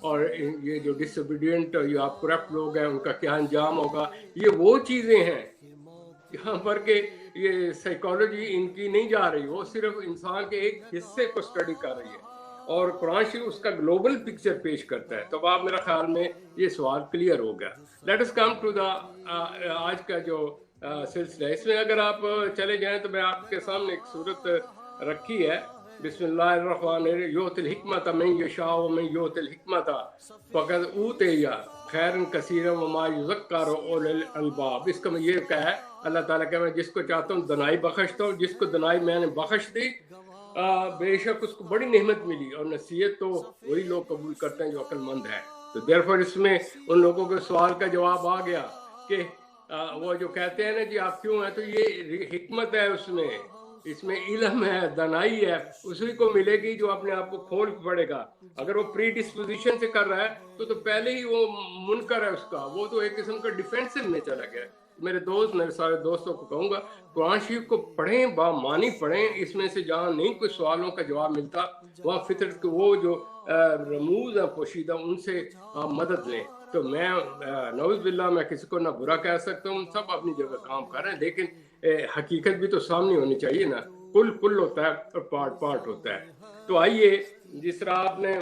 اور یہ جو ڈس اوبیڈینٹ یا کرپٹ لوگ ہیں ان کا کیا انجام ہوگا. یہ وہ چیزیں ہیں یہاں پر کہ یہ سائیکالوجی ان کی نہیں جا رہی, وہ صرف انسان کے ایک حصے کو اسٹڈی کر رہی ہے, اور قرآن شریف اس کا گلوبل پکچر پیش کرتا ہے. تو اب میرا خیال میں یہ سوال کلیئر ہو گیا. Let us come to the آج کا جو سلسلہ. اس میں اگر آپ چلے جائیں تو میں آپ کے سامنے ایک صورت رکھی ہے. بسم اللہ الرحمن الرحیم. یؤت الحکمت من یشاء ومن یؤت الحکمت فقد اوتی خیرا کثیرا وما یذکر اولو الالباب. اس کا میں یہ کہا ہے اللہ تعالیٰ کہ میں جس کو چاہتا ہوں دنائی بخشتا ہوں, جس کو دنائی میں نے بخش دی بے شک اس کو بڑی نعمت ملی, اور نصیحت تو وہی لوگ قبول کرتے ہیں جو عقل مند ہے. تو دیرفور اس میں ان لوگوں کے سوال کا جواب آ گیا کہ وہ جو کہتے ہیں نا جی آپ کیوں ہیں, تو یہ حکمت ہے اس میں علم ہے, دانائی ہے, اسی کو ملے گی جو اپنے آپ کو کھول پڑے گا. اگر وہ پری ڈسپوزیشن سے کر رہا ہے تو پہلے ہی وہ منکر ہے اس کا, وہ تو ایک قسم کا ڈیفینسو میں چلا گیا. میرے سارے دوستوں کو کہوں گا قرآن شریف کو پڑھیں, بامانی پڑھیں. اس میں سے جہاں نہیں کوئی سوالوں کا جواب ملتا وہاں فطرت کے وہ جو رموز ہیں پوشیدہ ان سے آپ مدد لیں. تو میں نعوذ باللہ میں کسی کو نہ برا کہہ سکتا ہوں, سب اپنی جگہ کام کر رہے ہیں, لیکن حقیقت بھی تو سامنے ہونی چاہیے نا. کل ہوتا ہے اور پارٹ ہوتا ہے. تو آئیے, جس طرح آپ نے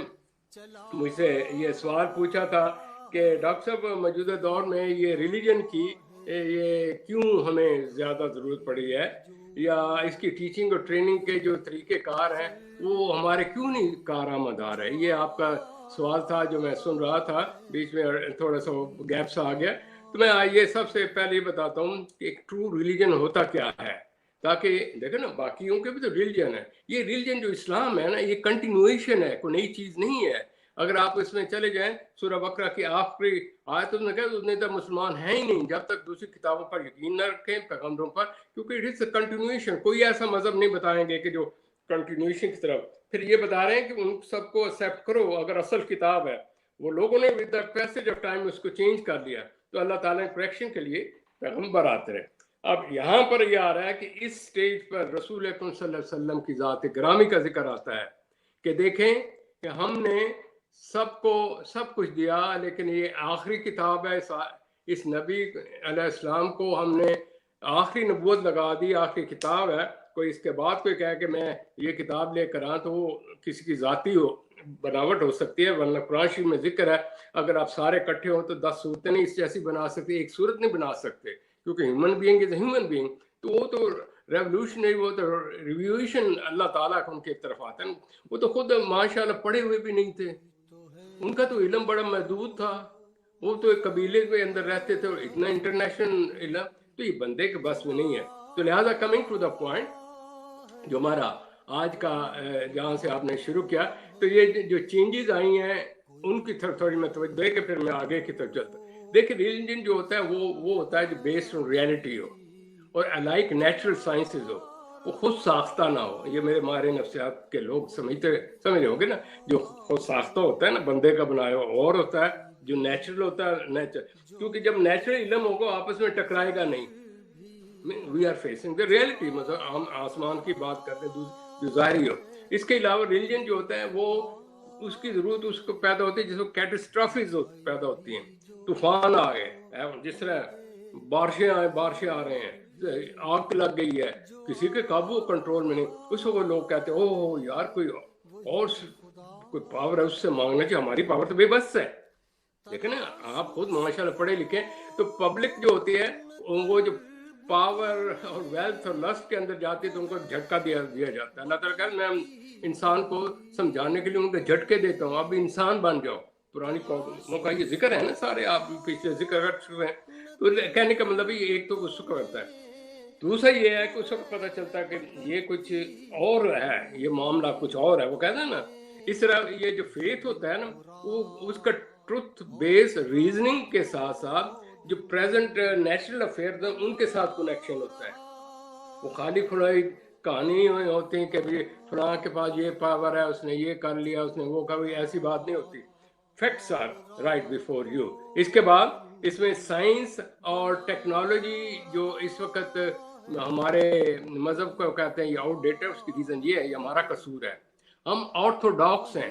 مجھ سے یہ سوال پوچھا تھا کہ ڈاکٹر صاحب موجودہ دور میں یہ ریلیجن کی یہ کیوں ہمیں زیادہ ضرورت پڑی ہے, یا اس کی ٹیچنگ اور ٹریننگ کے جو طریقہ کار ہیں وہ ہمارے کیوں نہیں کارآمد آ رہے. یہ آپ کا سوال تھا جو میں سن رہا تھا, بیچ میں تھوڑا سا گیپ سا آ گیا. تو میں یہ سب سے پہلے یہ بتاتا ہوں کہ ایک ٹرو ریلیجن ہوتا کیا ہے, تاکہ دیکھیں نا باقیوں کے بھی تو ریلیجن ہے. یہ ریلیجن جو اسلام ہے نا یہ کنٹینویشن ہے, کوئی نئی چیز نہیں ہے. اگر آپ اس میں چلے جائیں سورہ بقرہ کی آخری آیت میں کہا اتنے تک مسلمان ہیں ہی نہیں جب تک دوسری کتابوں پر یقین نہ رکھیں, پیغمبروں پر, کیونکہ اٹ از اے کنٹینویشن. کوئی ایسا مذہب نہیں بتائیں گے کہ جو کنٹینویشن کی طرف. پھر یہ بتا رہے ہیں کہ ان سب کو ایکسیپٹ کرو اگر اصل کتاب ہے. وہ لوگوں نے with the passage of time اس کو چینج کر لیا, تو اللہ تعالیٰ نے کریکشن کے لیے پیغمبر آتے رہے. اب یہاں پر یہ آ رہا ہے کہ اس سٹیج پر رسول اکرم صلی اللہ علیہ وسلم کی ذات گرامی کا ذکر آتا ہے کہ دیکھیں کہ ہم نے سب کو سب کچھ دیا, لیکن یہ آخری کتاب ہے. اس نبی علیہ السلام کو ہم نے آخری نبوت لگا دی, آخری کتاب ہے. کوئی اس کے بعد کوئی کہے کہ میں یہ کتاب لے کر آؤں تو وہ کسی کی ذاتی بناوٹ ہو سکتی ہے, ورنہ قرآن شریف میں ذکر ہے اگر آپ سارے اکٹھے ہوں تو 10 صورتیں نہیں اس جیسی بنا سکتے, ایک صورت نہیں بنا سکتے, کیونکہ human being is a human being. تو وہ تو ریولیوشنری, وہ تو ریویوشن اللہ تعالیٰ ان کی طرف آتا ہے. وہ تو خود ماشاء اللہ پڑھے ہوئے بھی نہیں تھے, ان کا تو علم بڑا محدود تھا, وہ تو ایک قبیلے کے اندر رہتے تھے, اور اتنا انٹرنیشنل علم تو یہ بندے کے بس میں نہیں ہے. تو لہٰذا کمنگ ٹو دا پوائنٹ جو ہمارا آج کا جہاں سے آپ نے شروع کیا, تو یہ جو چینجز آئی ہیں ان کی طرف تھوڑی میں توجہ دے کے پھر میں آگے کی طرف چلتا ہوں. دیکھیں ریلیجن جو ہوتا ہے وہ ہوتا ہے جو بیسڈ آن ریئلٹی ہو, اور لائک نیچرل سائنسز ہو, وہ خود ساختہ نہ ہو. یہ میرے ماہر نفسیات کے لوگ سمجھ رہے ہوں گے نا, جو خود ساختہ ہوتا ہے نا بندے کا بنایا ہوا, اور ہوتا ہے جو نیچرل ہوتا ہے نیچر, کیونکہ جب نیچرل علم ہوگا آپس میں ٹکرائے گا نہیں. We are facing the reality, مطلب ہم آسمان کی بات کرتے ہیں جو ظاہری ہو. اس کے علاوہ ریلیجن جو ہوتا ہے وہ اس کی ضرورت اس کو پیدا ہوتی ہے جس کو کیٹاسٹرافیز پیدا ہوتی ہیں. طوفان آ گئے, جس طرح بارشیں آ رہے ہیں, آگ لگ گئی ہے, کسی کے قابو کنٹرول میں نہیں, اس کو لوگ کہتے ہیں اوہ یار کوئی پاور ہے اس سے مانگنا چاہیے, ہماری پاور تو بے بس ہے. لیکن آپ خود ماشاءاللہ پڑھے لکھے, تو پبلک جو ہوتی ہے وہ جو پاور اور ویلتھ اور لسٹ کے اندر جاتی ہے تو ان کو جھٹکا دیا جاتا ہے. اللہ تعالیٰ کہتا ہے میں انسان کو سمجھانے کے لیے ان کو جھٹکے دیتا ہوں, آپ بھی انسان بن جاؤ. پرانی قوموں کا یہ ذکر ہے نا, سارے آپ پیچھے ذکر کر چکے ہیں. تو کہنے کا مطلب یہ ایک تو اس کو کرتا ہے, دوسرا یہ ہے کہ اس وقت پتہ چلتا ہے کہ یہ کچھ اور ہے, یہ معاملہ کچھ اور ہے. وہ کہتا ہے نا اس طرح یہ جو فیتھ ہوتا ہے نا وہ اس کا ٹروتھ بیس ریزننگ کے ساتھ ساتھ جو پریزنٹ نیچرل افیئرز ہیں ان کے ساتھ کنیکشن ہوتا ہے. وہ خالی کھلائی کہانی ہوتی ہیں کہ فلاں کے پاس یہ پاور ہے, اس نے یہ کر لیا, اس نے وہ کر لیا, ایسی بات نہیں ہوتی. Facts are right before you. اس کے بعد اس میں سائنس اور ٹیکنالوجی جو اس وقت ہمارے مذہب کو کہتے ہیں یہ آؤٹ ڈیٹڈ, اس کی ریزن یہ ہے, یہ ہمارا قصور ہے. ہم آرتھوڈاکس ہیں,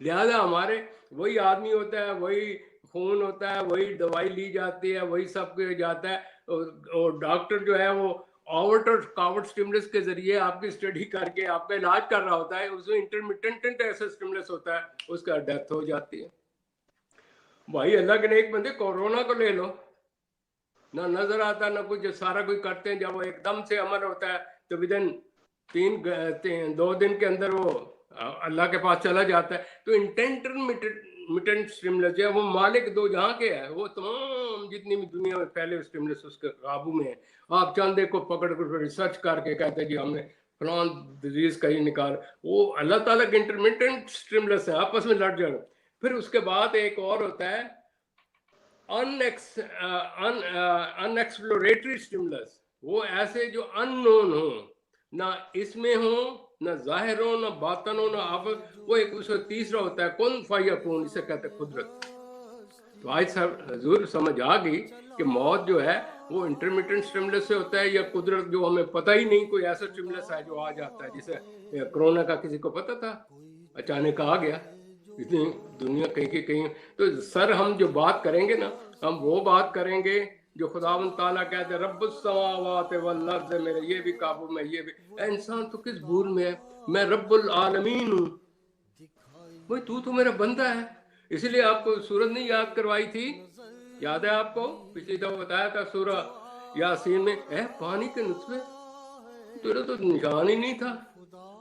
لہذا ہمارے وہی آدمی ہوتا ہے, وہی خون ہوتا ہے, وہی دوائی لی جاتی ہے, وہی سب کچھ جاتا ہے, اور ڈاکٹر جو ہے وہ آؤٹ اور کاورٹ سٹیمولس کے ذریعے آپ کی اسٹڈی کر کے آپ کا علاج کر رہا ہوتا ہے. اس میں انٹرمیٹنٹ ایسا سٹیمولس ہوتا ہے, اس کا ڈیتھ ہو جاتی ہے. بھائی اللہ کے نیک بندے, کورونا کو لے لو, نہ نظر آتا نہ کچھ, سارا کچھ کرتے ہیں, جب وہ ایک دم سے عمل ہوتا ہے تو ودن 2 دن کے اندر وہ اللہ کے پاس چلا جاتا ہے. تو انٹرمیٹنٹ سٹیمولس ہے وہ مالک دو جہاں کے ہے, وہ تمام جتنی بھی دنیا میں پھیلے سٹیمولس اس کے قابو میں ہے. آپ چاندے کو پکڑ کر ریسرچ کر کے کہتے ہیں جی ہم نے فلان ڈیزیز کا ہی نکال, وہ اللہ تعالیٰ کے انٹرمیٹنٹ سٹیمولس ہیں, آپس میں لڑ جانا. پھر اس کے بعد ایک اور ہوتا ہے ان ایکسپلوریٹری سٹیمولس, وہ ایسے جو ان نون ہوں, نہ اس میں ہوں, نہ ظاہر ہو, نہ باطن ہو, نہ آپ, وہ ایک اس کا تیسرا ہوتا ہے کن فیکون, اسے کہتے ہیں قدرت. تو آج سب حضور سمجھ آ گئی کہ موت جو ہے وہ انٹرمیٹنٹ سٹیمولس سے ہوتا ہے, یا قدرت جو ہمیں پتہ ہی نہیں, کوئی ایسا سٹیمولس ہے جو آ جاتا ہے. جیسے کرونا کا کسی کو پتہ تھا, اچانک آ گیا, اتنی دنیا کہیں کہ کہیں. تو سر ہم جو بات کریں گے نا, ہم وہ بات کریں گے جو خداوند تعالیٰ کہتے ہیں رب السماوات والارض, میرے یہ بھی قابو میں, یہ بھی. انسان تو کس بھول میں ہے, میں رب العالمین ہوں. بھائی تو میرا بندہ ہے. اسی لیے آپ کو سورت نہیں یاد کروائی تھی, یاد ہے آپ کو, پچھلی دفعہ بتایا تھا سورہ یاسین میں, اے پانی کے نطفے, تیرا تو نشان ہی نہیں تھا,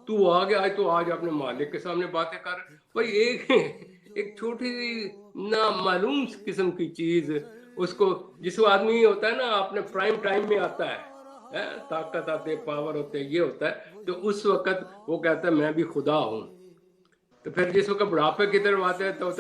تو آ گیا, تو آج اپنے مالک کے سامنے باتیں کر. بھائی ایک چھوٹی سی نامعلوم قسم کی چیز, اس کو جس کو آدمی ہوتا ہے نا اپنے پرائم ٹائم میں آتا ہے, طاقت آتے ہے, پاور ہوتے ہیں, یہ ہوتا ہے, تو اس وقت وہ کہتا ہے میں بھی خدا ہوں. تو پھر جس وقت بڑھاپے کی طرف آتے ہیں تو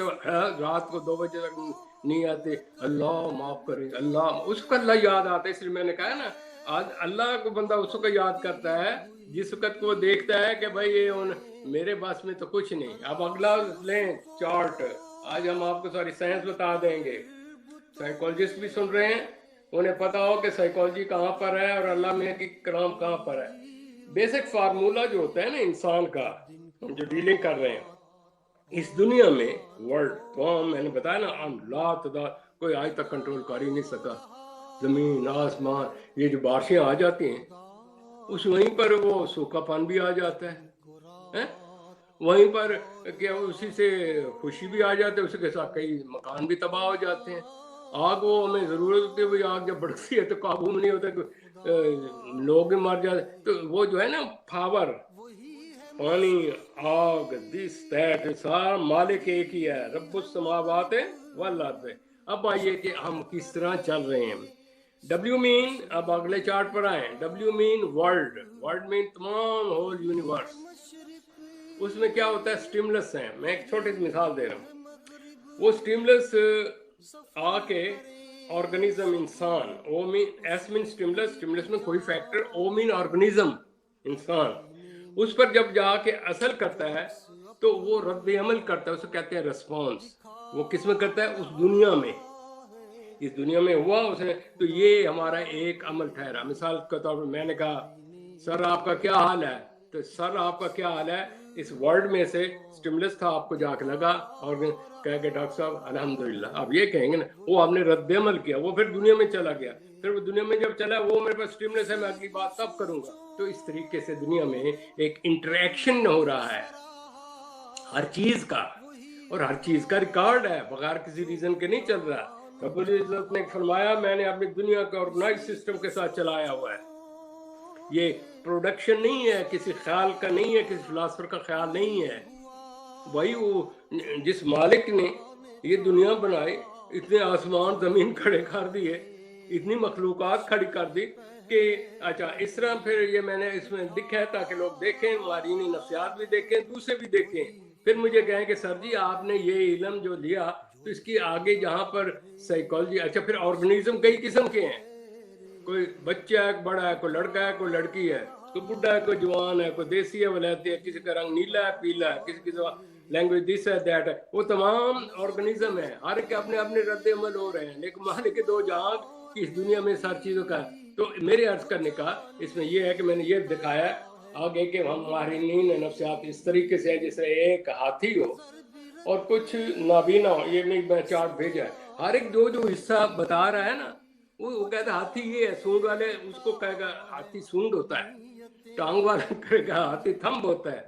رات کو 2 بجے تک نہیں آتے, اللہ معاف کرے, اللہ, اس کو اللہ یاد آتا ہے. اس لیے میں نے کہا نا, آج اللہ کو بندہ اس کو یاد کرتا ہے جس وقت کو وہ دیکھتا ہے کہ بھائی یہ میرے بس میں تو کچھ نہیں. اب اگلا لیں چارٹ, آج ہم آپ کو ساری سائنس بتا دیں گے. سائیکولوجسٹ بھی سن رہے ہیں, انہیں پتا ہو کہ سائیکولوجی کہاں پر ہے اور اللہ میں کی کلام کہاں پر ہے. بیسک فارمولا جو ہوتا ہے نا انسان کا, جو ڈیلنگ کر رہے ہیں اس دنیا میں, ورلڈ تمام, میں نے بتایا نا, لا تعداد, کوئی آج تک کنٹرول کر ہی نہیں سکا. زمین آسمان, یہ جو بارشیں آ جاتی ہیں, اس وہیں پر وہ سوکھا پن بھی آ جاتا ہے, وہیں پر کیا اسی سے خوشی بھی آ جاتی ہے, اسی کے ساتھ کئی مکان بھی تباہ ہو جاتے ہیں. آگ وہ ہمیں ضرورت ہوتی ہے, وہی آگ جب بڑھتی ہے تو قابو میں نہیں ہوتا, لوگ بھی مر جاتے. تو وہ جو ہے نا پاور, پانی, آگ, دس دیٹ, سارا مالک ایک ہی ہے, رب السماوات والارض. اب آئیے کہ ہم کس طرح چل رہے ہیں. ڈبلیو مین, اب اگلے چارٹ پر آئیں. ڈبلیو مین ورلڈ, ورلڈ مین تمام ہول یونیورس. اس میں کیا ہوتا ہے, سٹیمولس ہیں. میں ایک چھوٹی سی مثال دے رہا ہوں. وہ سٹیمولس آ کے آرگنیزم انسان, او مین ایس مین سٹیمولس, سٹیمولس میں کوئی فیکٹر, او مین آرگنیزم انسان, اس پر جب جا کے اثر کرتا ہے تو وہ رد عمل کرتا ہے, اسے کہتے ہیں ریسپانس. وہ کس میں کرتا ہے, اس دنیا میں, اس دنیا میں ہوا اس نے, تو یہ ہمارا ایک عمل ٹھہرا. مثال کے طور پر میں نے کہا سر آپ کا کیا حال ہے, تو سر آپ کا کیا حال ہے, اس ورڈ میں سے سٹیمولس تھا, آپ کو جا کے لگا اور کہہ کے ڈاکٹر صاحب الحمدللہ, آپ یہ کہیں گے نا, وہ آپ نے رد عمل کیا, وہ پھر دنیا میں چلا گیا. پھر وہ دنیا میں جب چلا, وہ میرے پاس سٹیمولس ہے, میں اگلی بات تب کروں گا. تو اس طریقے سے دنیا میں ایک انٹریکشن ہو رہا ہے ہر چیز کا, اور ہر چیز کا ریکارڈ ہے, بغیر کسی ریزن کے نہیں چل رہا. رب العزت نے فرمایا میں نے اپنی دنیا کا آرگنائز سسٹم کے ساتھ چلایا ہوا ہے. یہ پروڈکشن نہیں ہے, کسی خیال کا نہیں ہے, کسی فلاسفر کا خیال نہیں ہے. وہی وہ جس مالک نے یہ دنیا بنائی, اتنے آسمان زمین کھڑے کر دیے, اتنی مخلوقات کھڑی کر دی کہ اچھا اس طرح. پھر یہ میں نے اس میں لکھا ہے تاکہ لوگ دیکھیں, مارینی نفسیات بھی دیکھیں, دوسرے بھی دیکھیں. پھر مجھے کہیں کہ سر جی آپ نے یہ علم جو لیا تو اس کی آگے جہاں پر سائیکالوجی, اچھا پھر آرگنیزم کئی قسم کے ہیں, کوئی بچہ ہے, کوئی بڑا ہے, کوئی لڑکا ہے, کوئی لڑکی ہے, کوئی بڈھا ہے, کوئی جوان ہے, کوئی دیسی ہے, ولایتی ہے, کسی کا رنگ نیلا ہے, پیلا ہے, کسی کی لینگویج دس ہے, دیٹ ہے. وہ تمام آرگنیزم ہے, ہر ایک اپنے اپنے رد عمل ہو رہے ہیں, لیکن مالک کے دو جہاں کی اس دنیا میں ساری چیزوں کا. تو میرے عرض کرنے کا اس میں یہ ہے کہ میں نے یہ دکھایا آگے کہ ہم ماہرین نفسیات اس طریقے سے ہیں جیسے ایک ہاتھی ہو, اور کچھ نابینا ہو. یہ میں چارٹ بھیجا ہے. ہر ایک جو حصہ بتا رہا ہے نا, وہ کہتا ہے ہاتھی یہ ہے, سونڈ والے اس کو کہے گا ہاتھی سونڈ ہوتا ہے, ٹانگ والا کرے گا ہاتھی تھمب ہوتا ہے,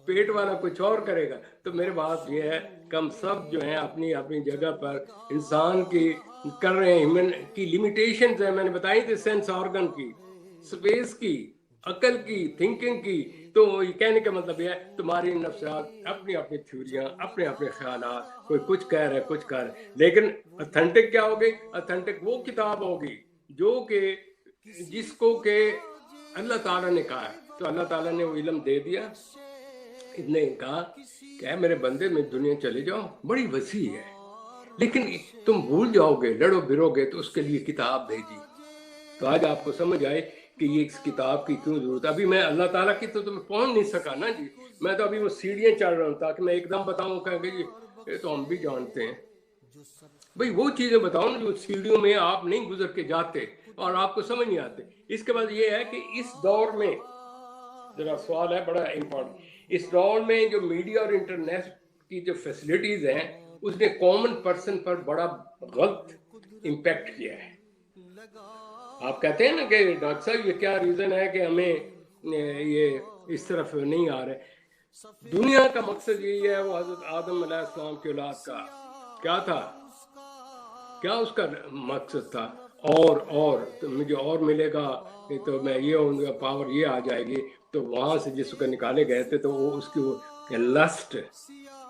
پیٹ والا کچھ اور کرے گا. تو میرے بات یہ ہے کہ ہم سب جو ہیں اپنی اپنی جگہ پر انسان کی کر رہے ہیں. ہیومن کی لمیٹیشنز ہیں, میں نے بتائی تھی, سینس آرگن کی, اسپیس کی, عقل کی, تھنکنگ کی. تو یہ کہنے کا مطلب یہ ہے تمہاری نفسیات اپنی اپنی تھیوریاں, اپنے اپنے خیالات, کوئی کچھ کہہ رہا ہے کچھ کہہ رہا ہے. لیکن اتھینٹک کیا ہوگی؟ اتھینٹک وہ کتاب ہوگی جو کہ جس کو کہ اللہ تعالیٰ نے کہا ہے. تو اللہ تعالیٰ نے وہ علم دے دیا. اتنے کہا کہ اے میرے بندے میں دنیا چلے جاؤ, بڑی وسیع ہے, لیکن تم بھول جاؤ گے, لڑو بھرو گے, تو اس کے لیے کتاب بھیجی. تو آج آپ کو سمجھ آئے کہ یہ اس کتاب کی کیوں ضرورت ہے. ابھی میں اللہ تعالیٰ کی تو میں پہنچ نہیں سکا نا جی, میں تو ابھی وہ سیڑھیاں چڑھ رہا ہوں تاکہ میں ایک دم بتاؤں کہ جی یہ تو ہم بھی جانتے ہیں. بھئی وہ چیزیں بتاؤ نا جو سیڑھیوں میں آپ نہیں گزر کے جاتے اور آپ کو سمجھ نہیں آتے. اس کے بعد یہ ہے کہ اس دور میں, ذرا سوال ہے بڑا امپورٹنٹ, اس دور میں جو میڈیا اور انٹرنیٹ کی جو فیسلٹیز ہیں اس نے کامن پرسن پر بڑا غلط امپیکٹ کیا ہے. آپ کہتے ہیں نا کہ ڈاکٹر صاحب یہ کیا ریزن ہے کہ ہمیں یہ اس طرف نہیں آ رہے. دنیا کا مقصد یہی ہے, وہ حضرت آدم علیہ السلام کی اولاد کا کیا تھا, کیا اس کا مقصد تھا؟ اور تو مجھے اور ملے گا, تو میں یہ ہوں گا, پاور یہ آ جائے گی. تو وہاں سے جس کو نکالے گئے تھے تو وہ اس کی وہ لسٹ,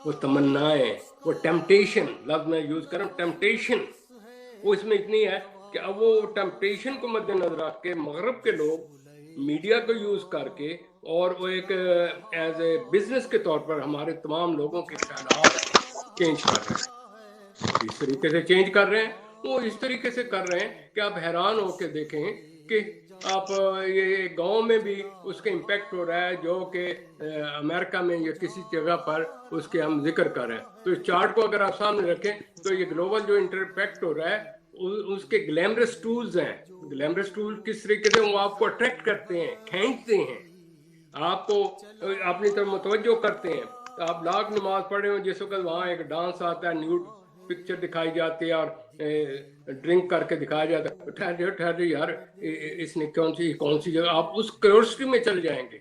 وہ تمنائیں, وہ ٹیمپٹیشن, لفظ میں یوز کروں ٹیمپٹیشن, وہ اس میں اتنی ہے کہ اب وہ ٹیمپٹیشن کو مد نظر رکھ کے مغرب کے لوگ میڈیا کو یوز کر کے اور وہ ایک ایز اے بزنس کے طور پر ہمارے تمام لوگوں کے خیالات چینج کر رہے ہیں. اس طریقے سے چینج کر رہے ہیں, وہ اس طریقے سے کر رہے ہیں کہ آپ حیران ہو کے دیکھیں کہ آپ یہ گاؤں میں بھی اس کا امپیکٹ ہو رہا ہے جو کہ امریکہ میں یا کسی جگہ پر اس کے ہم ذکر کر رہے ہیں. تو اس چارٹ کو اگر آپ سامنے رکھیں تو یہ گلوبل جو امپیکٹ ہو رہا ہے اس کے گلیمرس ٹولز ہیں. گلیمرس ٹول کس طریقے سے وہ آپ کو اٹریکٹ کرتے ہیں, کھینچتے ہیں, آپ کو اپنی طرف متوجہ کرتے ہیں. آپ لاکھ نماز پڑھے ہو, جس وقت وہاں ایک ڈانس آتا ہے, نیوڈ پکچر دکھائی جاتی ہے اور ڈرنک کر کے دکھایا جاتا ہے, ٹھہر یار اس نے کون سی جگہ, آپ اس کیورسٹی میں چل جائیں گے,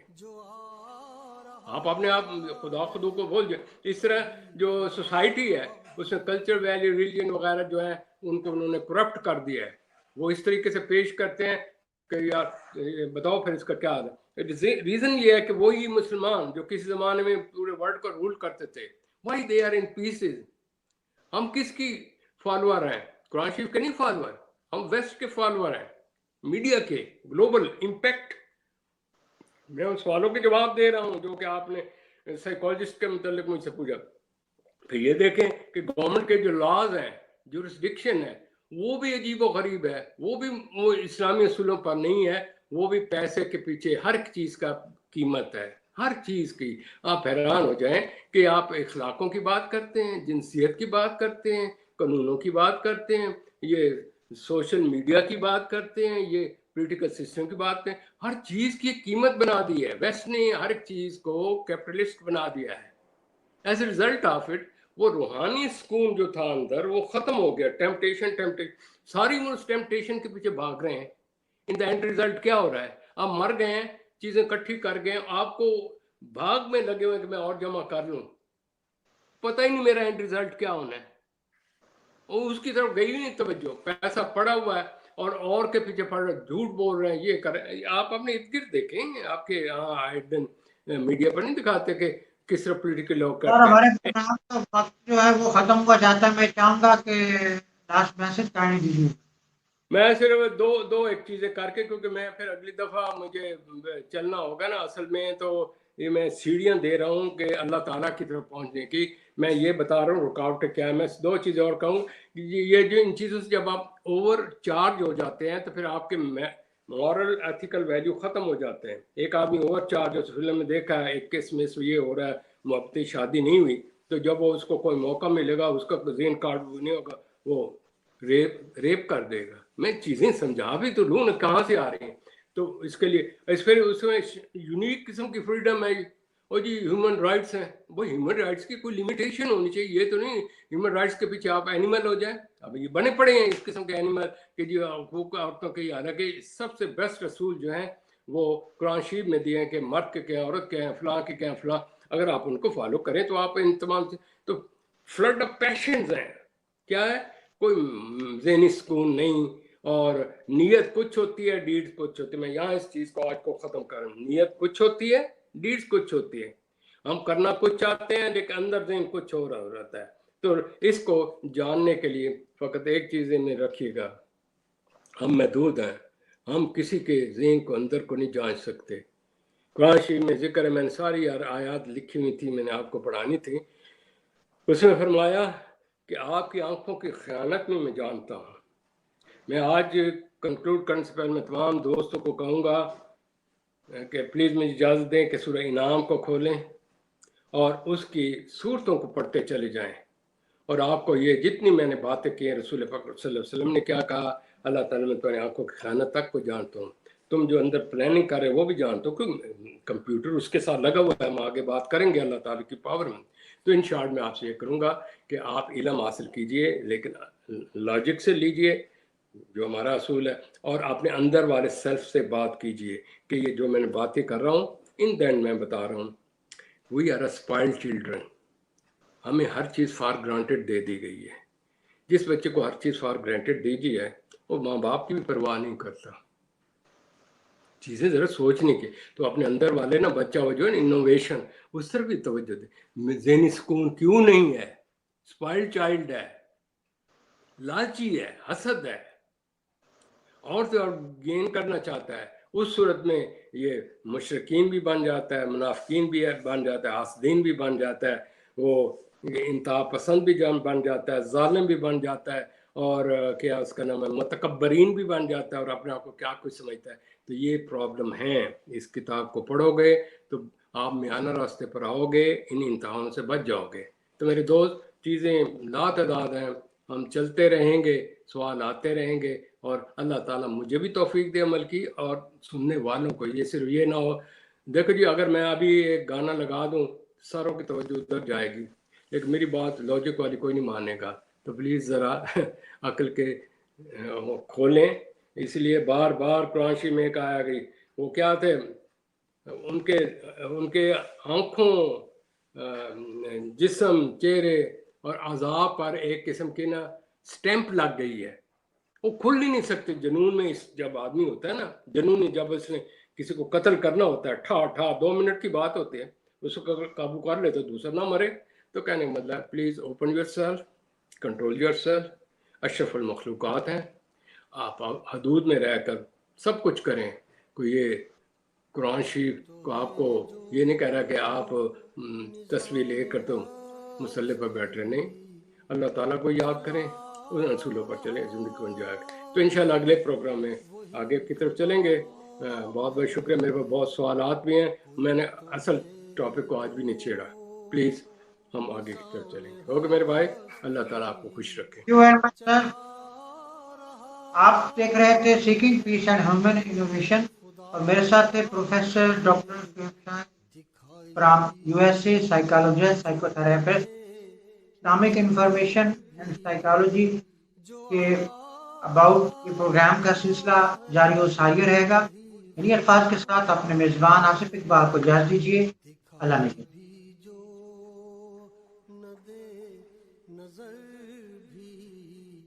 آپ اپنے آپ خدا خودو کو بھول جائیں. اس طرح جو سوسائٹی ہے اس میں کلچر, ویلیو, ریلیجن وغیرہ جو ہے ان کو انہوں نے کرپٹ کر دیا ہے. وہ اس طریقے سے پیش کرتے ہیں کہ یار بتاؤ پھر اس کا کیا ہے. ریزن یہ ہے کہ وہی مسلمان جو کسی زمانے میں پورے ورلڈ کو رول کرتے تھے, why they are in pieces. ہم کس کی فالوور ہیں؟ قرآن شریف کے نہیں فالوور, ہم ویسٹ کے فالوور ہیں, میڈیا کے, گلوبل امپیکٹ. میں ان سوالوں کے جواب دے رہا ہوں جو کہ آپ نے سائیکالوجسٹ کے متعلق مجھ سے پوچھا. پھر یہ دیکھیں کہ گورنمنٹ کے جو لاز ہیں, جورسڈکشن ہے, وہ بھی عجیب و غریب ہے, وہ بھی وہ اسلامی اصولوں پر نہیں ہے, وہ بھی پیسے کے پیچھے ہر چیز کا قیمت ہے, ہر چیز کی. آپ حیران ہو جائیں کہ آپ اخلاقوں کی بات کرتے ہیں, جنسیت کی بات کرتے ہیں, قانونوں کی بات کرتے ہیں, یہ سوشل میڈیا کی بات کرتے ہیں, یہ پولیٹیکل سسٹم کی بات کرتے ہیں. ہر چیز کی قیمت بنا دی ہے ویسٹ نے, ہر چیز کو کیپٹلسٹ بنا دیا ہے. As a result of it وہ روحانی سکون جو تھا اندر وہ ختم ہو گیا. ٹیمپٹیشن ساری عمر اس ٹیمپٹیشن کے پیچھے بھاگ رہے ہیں. ان دا اینڈ ریزلٹ کیا ہو رہا ہے؟ آپ مر گئے ہیں, چیزیں اکٹھی کر گئے, آپ کو بھاگ میں لگے ہوئے کہ میں اور جمع کر لوں, پتہ ہی نہیں میرا اینڈ ریزلٹ کیا ہونا ہے. اور اس کی طرف گئی نہیں توجہ, پیسہ پڑا ہوا ہے اور کے پیچھے پڑ رہے, جھوٹ بول رہے ہیں, یہ کر رہے ہیں. آپ اپنے ارد گرد دیکھیں, آپ کے یہاں آئے دن میڈیا پر نہیں دکھاتے کہ کس طرح پولیٹیکل لوگ کرتے ہیں. ہمارے پروگرام کا وقت جو ہے وہ ختم ہوا جاتا ہے. میں چاہوں گا کہ لاسٹ میسج کہنے دیجیے. میں صرف دو ایک چیزیں کر کے, کیونکہ میں پھر اگلی دفعہ مجھے چلنا ہوگا نا. اصل میں تو یہ میں سیڑھیاں دے رہا ہوں کہ اللہ تعالیٰ کی طرف پہنچنے کی. میں یہ بتا رہا ہوں رکاوٹ کیا ہے. میں دو چیزیں اور کہوں, یہ جو ان چیزوں سے جب آپ اوور چارج ہو جاتے ہیں تو پھر آپ کے مورل ایتھیکل ویلیو ختم ہو جاتے ہیں. ایک آدمی اوور چارج ہو, فلم میں دیکھا ہے ایک کیس میں یہ ہو رہا ہے, محبتی شادی نہیں ہوئی, تو جب وہ اس کو کوئی موقع ملے گا, اس کا ذہن کارڈ نہیں ہوگا, وہ ریپ کر دے گا. میں چیزیں سمجھا بھی تو لوں نا کہاں سے آ رہی ہیں. تو اس کے لیے اس میں یونیک قسم کی فریڈم ہے, اور جی ہیومن رائٹس ہیں، وہ ہیومن رائٹس کی کوئی لمیٹیشن ہونی چاہیے. یہ تو نہیں ہیومن رائٹس کے پیچھے آپ اینیمل ہو جائیں. اب یہ بنے پڑے ہیں اس قسم کے اینیمل کہ جو حقوق عورتوں کے. حالانکہ سب سے بیسٹ رسول جو ہیں وہ قرآن شریف میں دیے ہیں کہ مرد کے کیا، عورت کے ہیں، فلاں کے کیا، فلاں. اگر آپ ان کو فالو کریں تو آپ ان تمام تو فلڈ آف پیشنز ہیں. کیا ہے؟ کوئی ذہنی سکون نہیں، اور نیت کچھ ہوتی ہے، ڈیڈز کچھ ہوتی ہے. میں یہاں اس چیز کو آج کو ختم کر رہا ہوں. نیت کچھ ہوتی ہے، ڈیڈز کچھ ہوتی ہے. ہم کرنا کچھ چاہتے ہیں لیکن اندر ذہن کچھ اور رہتا ہے. تو اس کو جاننے کے لیے فقط ایک چیز میں رکھیے گا، ہم محدود ہیں، ہم کسی کے ذہن کو اندر کو نہیں جانچ سکتے. قرآن شریف میں ذکر ہے، میں نے ساری آیات لکھی ہوئی تھی، میں نے آپ کو پڑھانی تھی. اس میں فرمایا کہ آپ کی آنکھوں کی خیانت میں جانتا ہوں. میں آج کنکلوڈ کرنے سے پہلے میں تمام دوستوں کو کہوں گا کہ پلیز مجھے اجازت دیں کہ سورہ انعام کو کھولیں اور اس کی صورتوں کو پڑھتے چلے جائیں. اور آپ کو یہ جتنی میں نے باتیں کی ہیں، رسول پاک صلی اللہ علیہ وسلم نے کیا کہا، اللہ تعالیٰ میں تمہاری آنکھوں کی خیانت تک کو جانتا ہوں. تم جو اندر پلاننگ کر رہے وہ بھی جانتا ہوں، کیونکہ کمپیوٹر اس کے ساتھ لگا ہوا ہے. ہم آگے بات کریں گے اللہ تعالیٰ کی پاور میں. تو ان شارٹ میں آپ سے یہ کروں گا کہ آپ علم حاصل کیجئے لیکن لاجک سے لیجئے جو ہمارا اصول ہے، اور اپنے اندر والے سیلف سے بات کیجئے کہ یہ جو میں نے باتیں کر رہا ہوں ان دین میں بتا رہا ہوں. We are a spoiled children. ہمیں ہر چیز فار گرانٹیڈ دے دی گئی ہے. جس بچے کو ہر چیز فار گرانٹیڈ دی گئی ہے وہ ماں باپ کی بھی پرواہ نہیں کرتا. چیزیں ذرا سوچنے کی. تو اپنے اندر والے نا بچہ ہو جو ہے انوویشن، اس طرف بھی توجہ دے. ذہنی سکون کیوں نہیں ہے؟ اسپائلڈ چائلڈ ہے، لالچی ہے، حسد ہے، اور تو اور گین کرنا چاہتا ہے. اس صورت میں یہ مشرکین بھی بن جاتا ہے، منافقین بھی بن جاتا ہے، حاسدین بھی بن جاتا ہے، وہ انتہا پسند بھی بن جاتا ہے، ظالم بھی بن جاتا ہے، اور کیا اس کا نام ہے متکبرین بھی بن جاتا ہے، اور اپنے آپ کو کیا کچھ سمجھتا ہے. تو یہ پرابلم ہے. اس کتاب کو پڑھو گے تو آپ میانہ راستے پر آؤ گے، ان انتہاؤں سے بچ جاؤ گے. تو میرے دوست، چیزیں لا تعداد ہیں، ہم چلتے رہیں گے، سوال آتے رہیں گے، اور اللہ تعالیٰ مجھے بھی توفیق دے عمل کی، اور سننے والوں کو. یہ صرف یہ نہ ہو دیکھو جی اگر میں ابھی ایک گانا لگا دوں ساروں کی توجہ ادھر جائے گی، لیکن میری بات لاجک والی کوئی نہیں مانے گا. تو پلیز ذرا عقل کے کھولیں. اس لیے بار بار قرآن شریف میں کہا گئی، وہ کیا تھے ان کے آنکھوں، جسم، چہرے اور اعضاء پر ایک قسم کی نا سٹیمپ لگ گئی ہے، وہ کھل ہی نہیں سکتے. جنون میں جب آدمی ہوتا ہے نا، جنون جب اس نے کسی کو قتل کرنا ہوتا ہے، ٹھا 2 منٹ کی بات ہوتی ہے، اس کو قابو کر لے تو دوسرا نہ مرے. تو کہنے کا مطلب please open yourself, control yourself. اشرف المخلوقات ہیں، آپ حدود میں رہ کر سب کچھ کریں. کوئی یہ قرآن شریف کو آپ کو یہ نہیں کہہ رہا کہ آپ تصویر لے کر تو مسلح پر بیٹھ رہے. نہیں، اللہ تعالیٰ کو یاد کریں، ان اصولوں پر چلیں، زندگی کو انجوائے کریں. تو انشاءاللہ اگلے پروگرام میں آگے کی طرف چلیں گے. بہت بہت شکریہ. میرے پاس بہت سوالات بھی ہیں، میں نے اصل ٹاپک کو آج بھی نہیں چھیڑا. پلیز ہم آگے کی طرف چلیں گے. اوکے میرے بھائی، اللہ تعالیٰ آپ کو خوش رکھے. آپ دیکھ رہے تھے seeking piece and human innovation, اور میرے ساتھ تھے professor doctor from USA، psychologist, psycho therapist. Islamic information and psychology کے اباؤٹ یہ پروگرام کا سلسلہ جاری و ساری رہے گا. انہی الفاظ کے ساتھ اپنے میزبان آصف اقبال کو اجازت دیجیے. اللہ نے